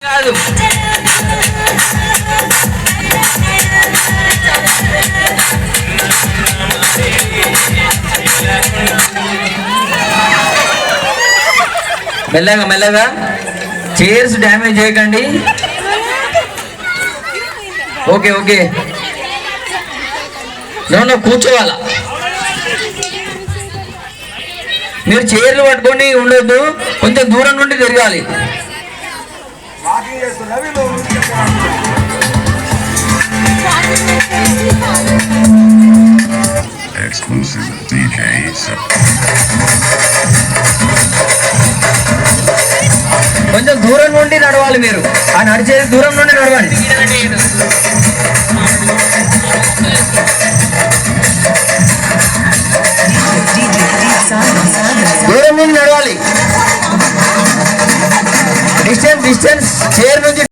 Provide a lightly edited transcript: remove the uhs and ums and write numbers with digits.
కాదు. మెల్లగా మెల్లగా చైర్స్ డ్యామేజ్ చేయకండి. ఓకే ఓకే నన్ను కూర్చోవాలా. మీరు చైర్లు పట్టుకొని ఉండొద్దు, కొంచెం దూరం నుండి తిరగాలి. కొంచెం దూరం నుండి నడవాలి. మీరు ఆ నడిచేది దూరం నుండి నడవండి. దూరం నుండి నడవాలి. డిస్టెన్స్ చైర్ నుంచి